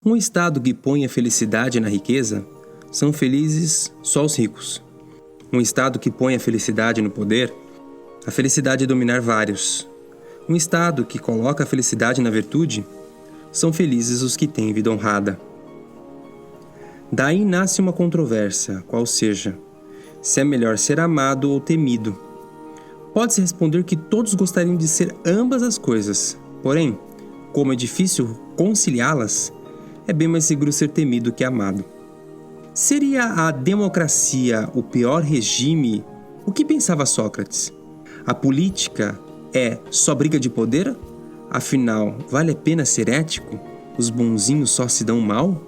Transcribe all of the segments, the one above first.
Um estado que põe a felicidade na riqueza, são felizes só os ricos. Um estado que põe a felicidade no poder, a felicidade é dominar vários. Um estado que coloca a felicidade na virtude, são felizes os que têm vida honrada. Daí nasce uma controvérsia, qual seja, se é melhor ser amado ou temido. Pode-se responder que todos gostariam de ser ambas as coisas, porém, como é difícil conciliá-las, é bem mais seguro ser temido que amado. Seria a democracia o pior regime? O que pensava Sócrates? A política é só briga de poder? Afinal, vale a pena ser ético? Os bonzinhos só se dão mal?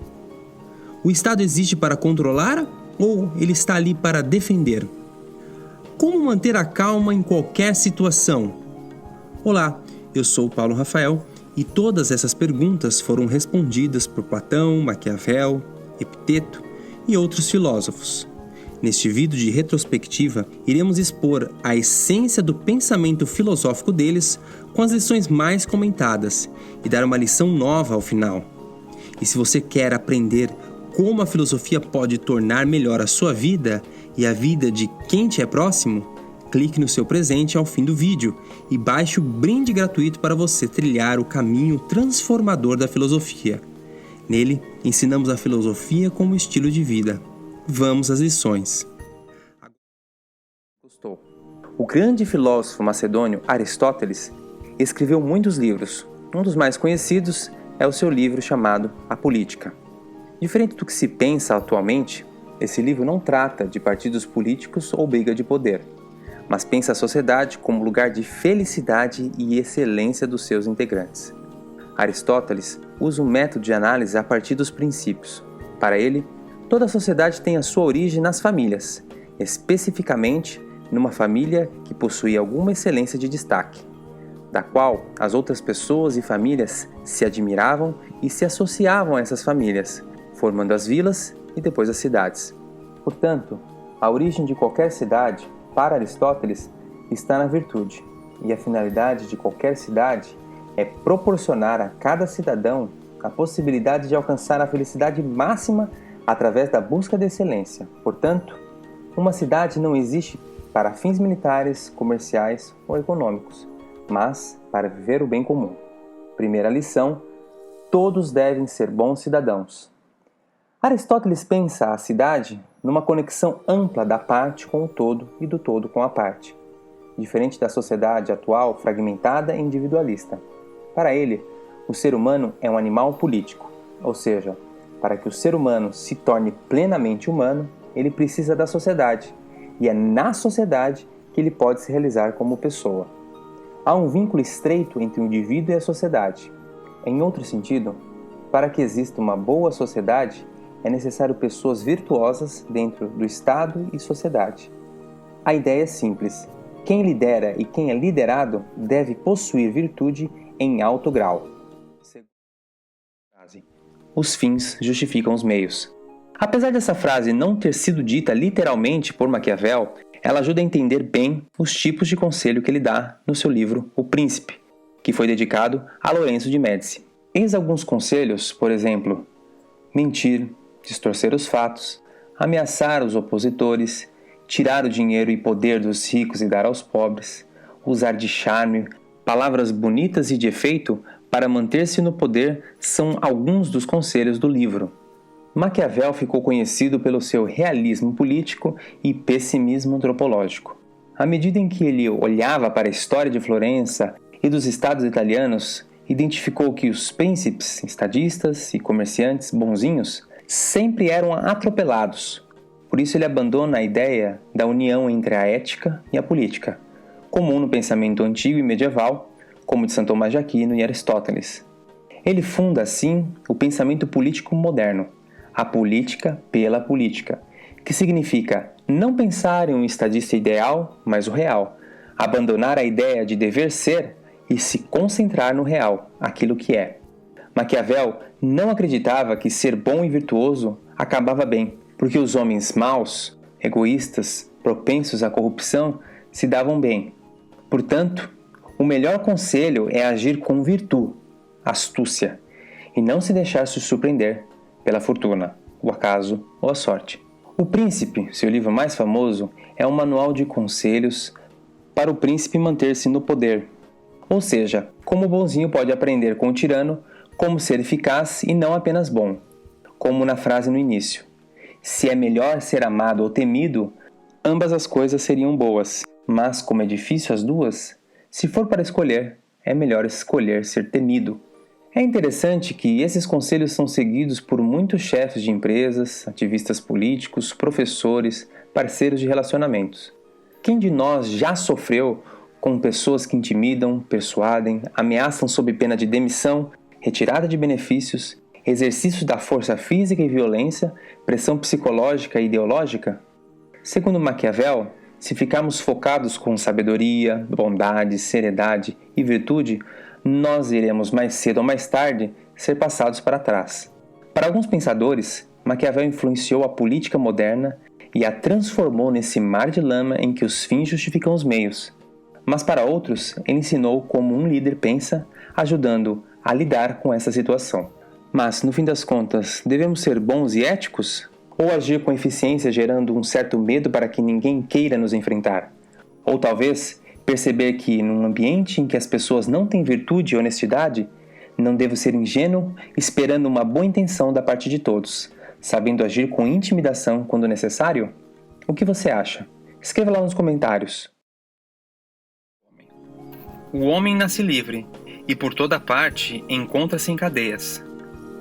O Estado existe para controlar ou ele está ali para defender? Como manter a calma em qualquer situação? Olá, eu sou o Paulo Rafael e todas essas perguntas foram respondidas por Platão, Maquiavel, Epiteto e outros filósofos. Neste vídeo de retrospectiva, iremos expor a essência do pensamento filosófico deles com as lições mais comentadas e dar uma lição nova ao final. E se você quer aprender como a filosofia pode tornar melhor a sua vida e a vida de quem te é próximo, clique no seu presente ao fim do vídeo e baixe o brinde gratuito para você trilhar o caminho transformador da filosofia. Nele, ensinamos a filosofia como estilo de vida. Vamos às lições. O grande filósofo macedônio Aristóteles escreveu muitos livros. Um dos mais conhecidos é o seu livro chamado A Política. Diferente do que se pensa atualmente, esse livro não trata de partidos políticos ou briga de poder, mas pensa a sociedade como lugar de felicidade e excelência dos seus integrantes. Aristóteles usa um método de análise a partir dos princípios. Para ele, toda a sociedade tem a sua origem nas famílias, especificamente numa família que possui alguma excelência de destaque, da qual as outras pessoas e famílias se admiravam e se associavam a essas famílias, formando as vilas e depois as cidades. Portanto, a origem de qualquer cidade, para Aristóteles, está na virtude, e a finalidade de qualquer cidade é proporcionar a cada cidadão a possibilidade de alcançar a felicidade máxima através da busca da excelência. Portanto, uma cidade não existe para fins militares, comerciais ou econômicos, mas para viver o bem comum. Primeira lição: todos devem ser bons cidadãos. Aristóteles pensa a cidade numa conexão ampla da parte com o todo e do todo com a parte, diferente da sociedade atual fragmentada e individualista. Para ele, o ser humano é um animal político, ou seja, para que o ser humano se torne plenamente humano, ele precisa da sociedade, e é na sociedade que ele pode se realizar como pessoa. Há um vínculo estreito entre o indivíduo e a sociedade. Em outro sentido, para que exista uma boa sociedade, é necessário pessoas virtuosas dentro do Estado e sociedade. A ideia é simples: quem lidera e quem é liderado deve possuir virtude em alto grau. Os fins justificam os meios. Apesar dessa frase não ter sido dita literalmente por Maquiavel, ela ajuda a entender bem os tipos de conselho que ele dá no seu livro O Príncipe, que foi dedicado a Lourenço de Médici. Eis alguns conselhos, por exemplo: mentir, distorcer os fatos, ameaçar os opositores, tirar o dinheiro e poder dos ricos e dar aos pobres, usar de charme, palavras bonitas e de efeito para manter-se no poder são alguns dos conselhos do livro. Maquiavel ficou conhecido pelo seu realismo político e pessimismo antropológico. À medida em que ele olhava para a história de Florença e dos estados italianos, identificou que os príncipes, estadistas e comerciantes bonzinhos sempre eram atropelados. Por isso ele abandona a ideia da união entre a ética e a política, comum no pensamento antigo e medieval, como de São Tomás de Aquino e Aristóteles. Ele funda, assim, o pensamento político moderno, a política pela política, que significa não pensar em um estadista ideal, mas o real, abandonar a ideia de dever ser e se concentrar no real, aquilo que é. Maquiavel não acreditava que ser bom e virtuoso acabava bem, porque os homens maus, egoístas, propensos à corrupção, se davam bem. Portanto, o melhor conselho é agir com virtude, astúcia, e não se deixar se surpreender pela fortuna, o acaso ou a sorte. O Príncipe, seu livro mais famoso, é um manual de conselhos para o príncipe manter-se no poder. Ou seja, como o bonzinho pode aprender com o tirano como ser eficaz e não apenas bom. Como na frase no início: se é melhor ser amado ou temido, ambas as coisas seriam boas, mas como é difícil as duas, se for para escolher, é melhor escolher ser temido. É interessante que esses conselhos são seguidos por muitos chefes de empresas, ativistas políticos, professores, parceiros de relacionamentos. Quem de nós já sofreu com pessoas que intimidam, persuadem, ameaçam sob pena de demissão, retirada de benefícios, exercício da força física e violência, pressão psicológica e ideológica? Segundo Maquiavel, se ficarmos focados com sabedoria, bondade, seriedade e virtude, nós iremos mais cedo ou mais tarde ser passados para trás. Para alguns pensadores, Maquiavel influenciou a política moderna e a transformou nesse mar de lama em que os fins justificam os meios. Mas para outros, ele ensinou como um líder pensa, ajudando a lidar com essa situação. Mas, no fim das contas, devemos ser bons e éticos? Ou agir com eficiência gerando um certo medo para que ninguém queira nos enfrentar? Ou talvez perceber que, num ambiente em que as pessoas não têm virtude e honestidade, não devo ser ingênuo esperando uma boa intenção da parte de todos, sabendo agir com intimidação quando necessário? O que você acha? Escreva lá nos comentários. O homem nasce livre, e por toda parte encontra-se em cadeias.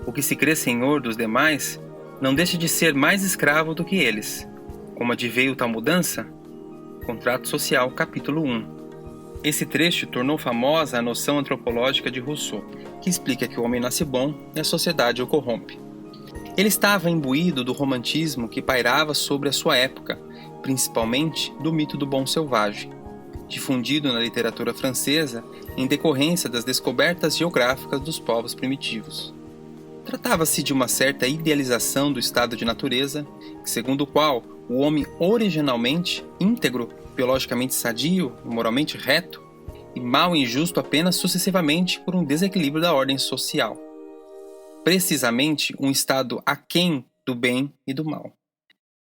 O que se crê senhor dos demais, não deixa de ser mais escravo do que eles. Como adveio tal mudança? Contrato Social, capítulo 1. Esse trecho tornou famosa a noção antropológica de Rousseau, que explica que o homem nasce bom e a sociedade o corrompe. Ele estava imbuído do romantismo que pairava sobre a sua época, principalmente do mito do bom selvagem, difundido na literatura francesa em decorrência das descobertas geográficas dos povos primitivos. Tratava-se de uma certa idealização do estado de natureza, segundo o qual o homem originalmente íntegro, biologicamente sadio, moralmente reto, e mau e injusto apenas sucessivamente por um desequilíbrio da ordem social. Precisamente um estado aquém do bem e do mal.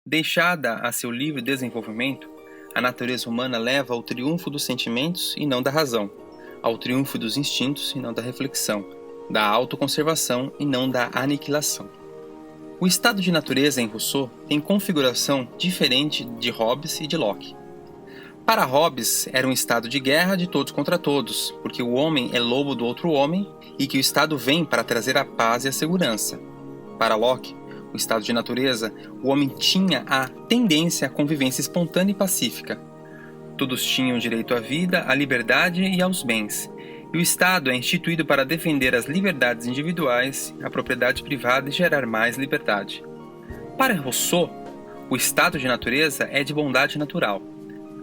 Deixada a seu livre desenvolvimento, a natureza humana leva ao triunfo dos sentimentos e não da razão, ao triunfo dos instintos e não da reflexão, da autoconservação e não da aniquilação. O estado de natureza em Rousseau tem configuração diferente de Hobbes e de Locke. Para Hobbes, era um estado de guerra de todos contra todos, porque o homem é lobo do outro homem e que o Estado vem para trazer a paz e a segurança. Para Locke, o estado de natureza, o homem tinha a tendência à convivência espontânea e pacífica. Todos tinham direito à vida, à liberdade e aos bens, e o Estado é instituído para defender as liberdades individuais, a propriedade privada e gerar mais liberdade. Para Rousseau, o estado de natureza é de bondade natural.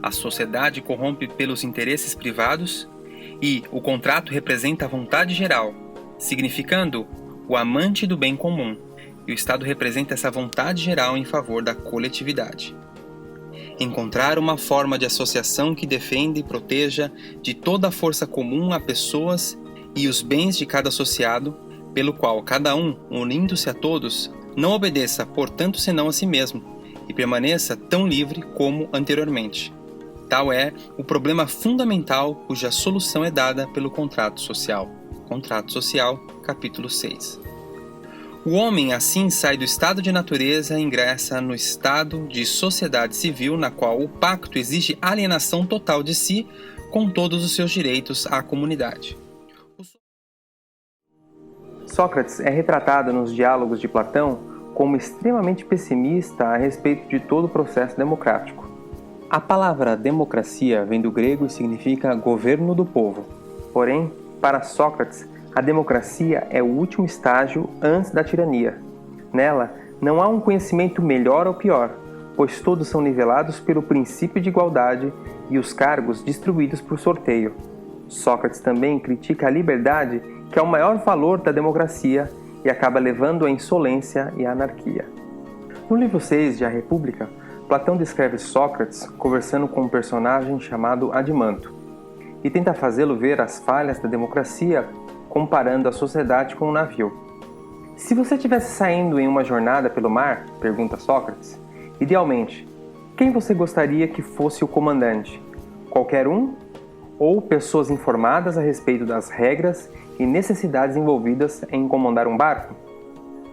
A sociedade corrompe pelos interesses privados e o contrato representa a vontade geral, significando o amante do bem comum, e o Estado representa essa vontade geral em favor da coletividade. Encontrar uma forma de associação que defenda e proteja de toda a força comum a pessoas e os bens de cada associado, pelo qual cada um, unindo-se a todos, não obedeça, portanto, senão a si mesmo, e permaneça tão livre como anteriormente. Tal é o problema fundamental cuja solução é dada pelo contrato social. Contrato Social, capítulo 6. O homem assim sai do estado de natureza e ingressa no estado de sociedade civil, na qual o pacto exige alienação total de si, com todos os seus direitos à comunidade. Sócrates é retratado nos diálogos de Platão como extremamente pessimista a respeito de todo o processo democrático. A palavra democracia vem do grego e significa governo do povo. Porém, para Sócrates, a democracia é o último estágio antes da tirania. Nela, não há um conhecimento melhor ou pior, pois todos são nivelados pelo princípio de igualdade e os cargos distribuídos por sorteio. Sócrates também critica a liberdade, que é o maior valor da democracia, e acaba levando à insolência e à anarquia. No livro 6 de A República, Platão descreve Sócrates conversando com um personagem chamado Adimanto e tenta fazê-lo ver as falhas da democracia comparando a sociedade com um navio. Se você estivesse saindo em uma jornada pelo mar, pergunta Sócrates, idealmente, quem você gostaria que fosse o comandante? Qualquer um? Ou pessoas informadas a respeito das regras e necessidades envolvidas em comandar um barco?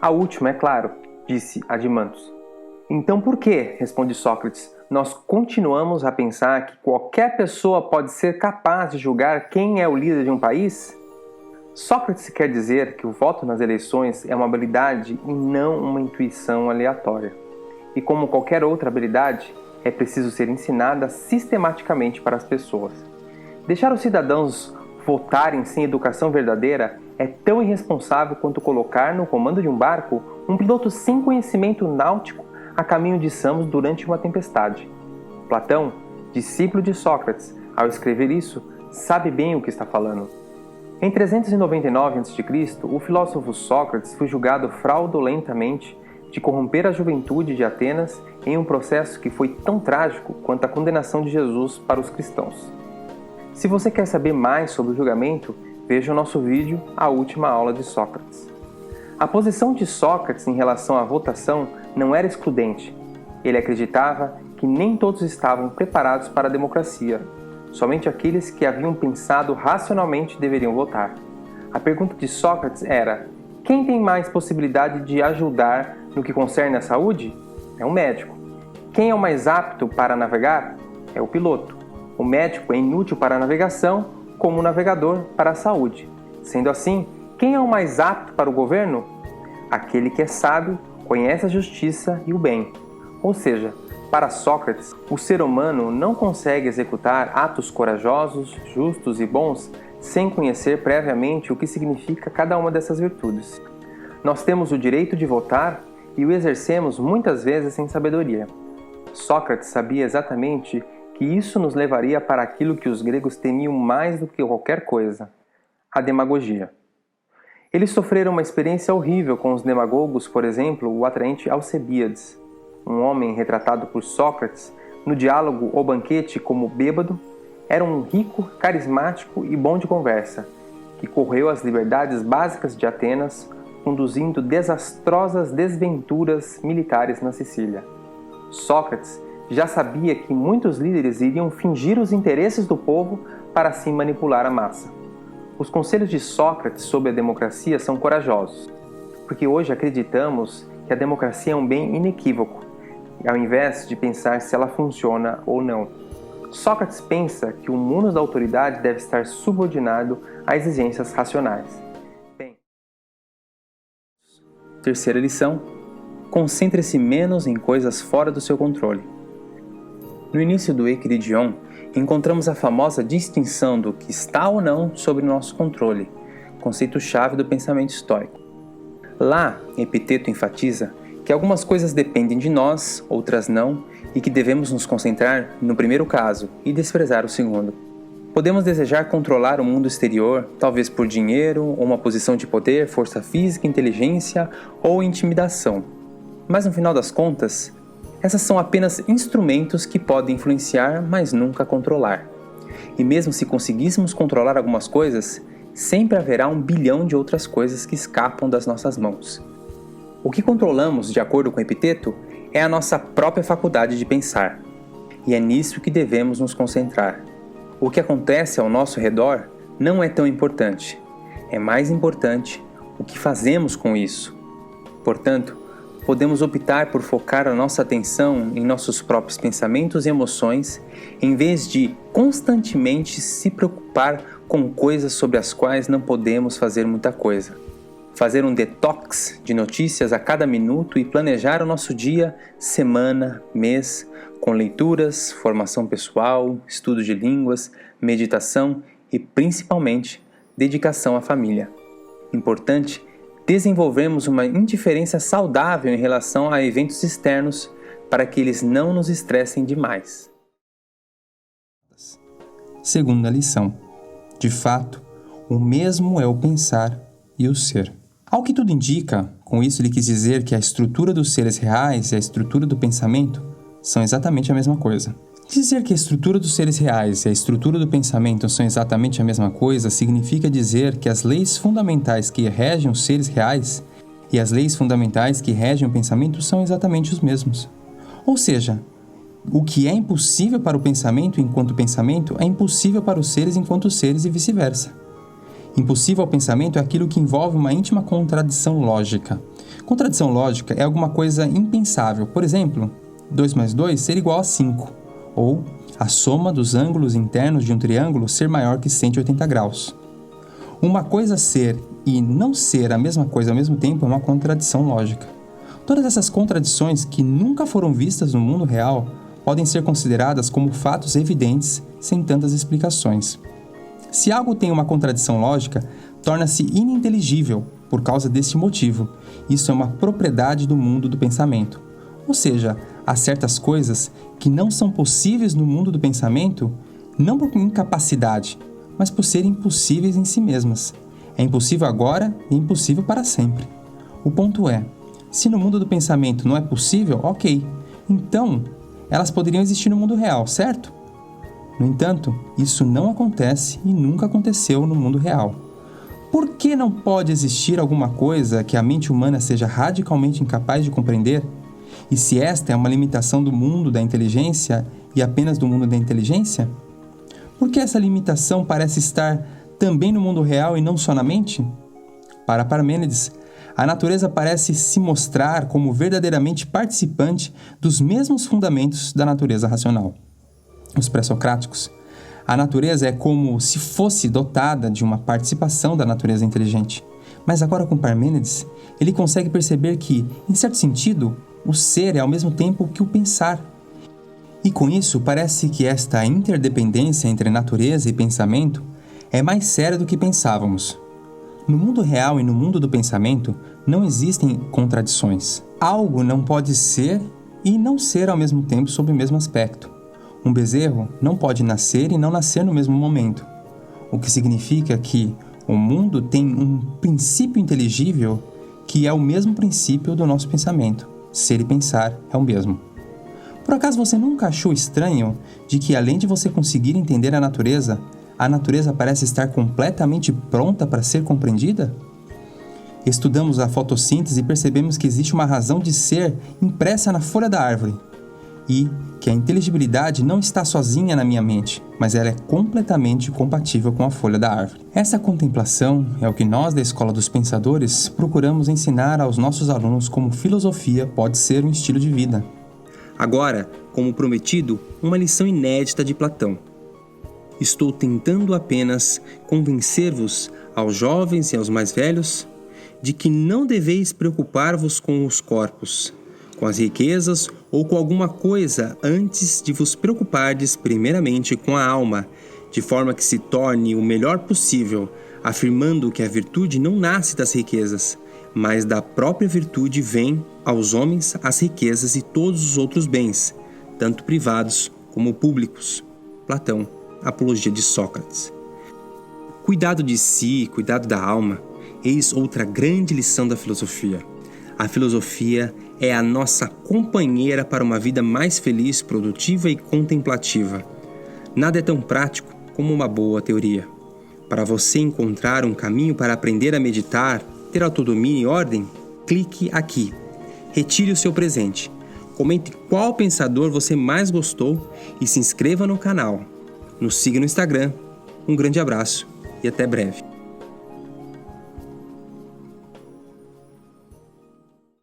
A última, é claro, disse Adimantus. Então por que, responde Sócrates, nós continuamos a pensar que qualquer pessoa pode ser capaz de julgar quem é o líder de um país? Sócrates quer dizer que o voto nas eleições é uma habilidade e não uma intuição aleatória. E como qualquer outra habilidade, é preciso ser ensinada sistematicamente para as pessoas. Deixar os cidadãos votarem sem educação verdadeira é tão irresponsável quanto colocar no comando de um barco um piloto sem conhecimento náutico a caminho de Samos durante uma tempestade. Platão, discípulo de Sócrates, ao escrever isso, sabe bem o que está falando. Em 399 a.C., o filósofo Sócrates foi julgado fraudulentamente de corromper a juventude de Atenas em um processo que foi tão trágico quanto a condenação de Jesus para os cristãos. Se você quer saber mais sobre o julgamento, veja o nosso vídeo A Última Aula de Sócrates. A posição de Sócrates em relação à votação não era excludente. Ele acreditava que nem todos estavam preparados para a democracia. Somente aqueles que haviam pensado racionalmente deveriam votar. A pergunta de Sócrates era: quem tem mais possibilidade de ajudar no que concerne à saúde? É o médico. Quem é o mais apto para navegar? É o piloto. O médico é inútil para a navegação, como o navegador para a saúde. Sendo assim, quem é o mais apto para o governo? Aquele que é sábio, conhece a justiça e o bem. Ou seja, para Sócrates, o ser humano não consegue executar atos corajosos, justos e bons sem conhecer previamente o que significa cada uma dessas virtudes. Nós temos o direito de votar e o exercemos muitas vezes sem sabedoria. Sócrates sabia exatamente que isso nos levaria para aquilo que os gregos temiam mais do que qualquer coisa: a demagogia. Eles sofreram uma experiência horrível com os demagogos, por exemplo, o atraente Alcebíades, um homem retratado por Sócrates no diálogo O Banquete como bêbado. Era um rico, carismático e bom de conversa, que correu as liberdades básicas de Atenas, conduzindo desastrosas desventuras militares na Sicília. Sócrates já sabia que muitos líderes iriam fingir os interesses do povo para assim manipular a massa. Os conselhos de Sócrates sobre a democracia são corajosos, porque hoje acreditamos que a democracia é um bem inequívoco, ao invés de pensar se ela funciona ou não. Sócrates pensa que o munus da autoridade deve estar subordinado a exigências racionais. Bem, terceira lição: concentre-se menos em coisas fora do seu controle. No início do Equiridion, encontramos a famosa distinção do que está ou não sob nosso controle, conceito-chave do pensamento estoico. Lá, Epiteto enfatiza que algumas coisas dependem de nós, outras não, e que devemos nos concentrar no primeiro caso e desprezar o segundo. Podemos desejar controlar o mundo exterior, talvez por dinheiro, ou uma posição de poder, força física, inteligência ou intimidação. Mas no final das contas, essas são apenas instrumentos que podem influenciar, mas nunca controlar. E mesmo se conseguíssemos controlar algumas coisas, sempre haverá 1 bilhão de outras coisas que escapam das nossas mãos. O que controlamos, de acordo com Epiteto, é a nossa própria faculdade de pensar. E é nisso que devemos nos concentrar. O que acontece ao nosso redor não é tão importante. É mais importante o que fazemos com isso. Portanto, podemos optar por focar a nossa atenção em nossos próprios pensamentos e emoções, em vez de constantemente se preocupar com coisas sobre as quais não podemos fazer muita coisa. Fazer um detox de notícias a cada minuto e planejar o nosso dia, semana, mês, com leituras, formação pessoal, estudo de línguas, meditação e, principalmente, dedicação à família. Importante, desenvolvermos uma indiferença saudável em relação a eventos externos para que eles não nos estressem demais. Segunda lição. De fato, o mesmo é o pensar e o ser. Ao que tudo indica, com isso ele quis dizer que a estrutura dos seres reais e a estrutura do pensamento são exatamente a mesma coisa. Dizer que a estrutura dos seres reais e a estrutura do pensamento são exatamente a mesma coisa significa dizer que as leis fundamentais que regem os seres reais E as leis fundamentais que regem o pensamento são exatamente os mesmos. Ou seja, o que é impossível para o pensamento enquanto pensamento é impossível para os seres enquanto seres e vice-versa. Impossível ao pensamento é aquilo que envolve uma íntima contradição lógica. Contradição lógica é alguma coisa impensável. Por exemplo, 2 mais 2 ser igual a 5. Ou a soma dos ângulos internos de um triângulo ser maior que 180 graus. Uma coisa ser e não ser a mesma coisa ao mesmo tempo é uma contradição lógica. Todas essas contradições que nunca foram vistas no mundo real podem ser consideradas como fatos evidentes sem tantas explicações. Se algo tem uma contradição lógica, torna-se ininteligível por causa deste motivo. Isso é uma propriedade do mundo do pensamento. Ou seja, há certas coisas que não são possíveis no mundo do pensamento, não por incapacidade, mas por serem impossíveis em si mesmas. É impossível agora e impossível para sempre. O ponto é, se no mundo do pensamento não é possível, ok, então elas poderiam existir no mundo real, certo? No entanto, isso não acontece e nunca aconteceu no mundo real. Por que não pode existir alguma coisa que a mente humana seja radicalmente incapaz de compreender? E se esta é uma limitação do mundo da inteligência e apenas do mundo da inteligência? Por que essa limitação parece estar também no mundo real e não só na mente? Para Parmênides, a natureza parece se mostrar como verdadeiramente participante dos mesmos fundamentos da natureza racional. Os pré-socráticos, a natureza é como se fosse dotada de uma participação da natureza inteligente. Mas agora com Parmênides, ele consegue perceber que, em certo sentido, o ser é ao mesmo tempo que o pensar. E com isso, parece que esta interdependência entre natureza e pensamento é mais séria do que pensávamos. No mundo real e no mundo do pensamento, não existem contradições. Algo não pode ser e não ser ao mesmo tempo sob o mesmo aspecto. Um bezerro não pode nascer e não nascer no mesmo momento, o que significa que o mundo tem um princípio inteligível que é o mesmo princípio do nosso pensamento. Ser e pensar é o mesmo. Por acaso você nunca achou estranho de que, além de você conseguir entender a natureza parece estar completamente pronta para ser compreendida? Estudamos a fotossíntese e percebemos que existe uma razão de ser impressa na folha da árvore e que a inteligibilidade não está sozinha na minha mente, mas ela é completamente compatível com a folha da árvore. Essa contemplação é o que nós da Escola dos Pensadores procuramos ensinar aos nossos alunos como filosofia pode ser um estilo de vida. Agora, como prometido, uma lição inédita de Platão. Estou tentando apenas convencer-vos, aos jovens e aos mais velhos, de que não deveis preocupar-vos com os corpos, com as riquezas ou com alguma coisa antes de vos preocupardes primeiramente com a alma, de forma que se torne o melhor possível, afirmando que a virtude não nasce das riquezas, mas da própria virtude vem aos homens as riquezas e todos os outros bens, tanto privados como públicos. Platão, Apologia de Sócrates. Cuidado de si, cuidado da alma, eis outra grande lição da filosofia. A filosofia é a nossa companheira para uma vida mais feliz, produtiva e contemplativa. Nada é tão prático como uma boa teoria. Para você encontrar um caminho para aprender a meditar, ter autodomínio e ordem, clique aqui. Retire o seu presente. Comente qual pensador você mais gostou e se inscreva no canal. Nos siga no Instagram. Um grande abraço e até breve.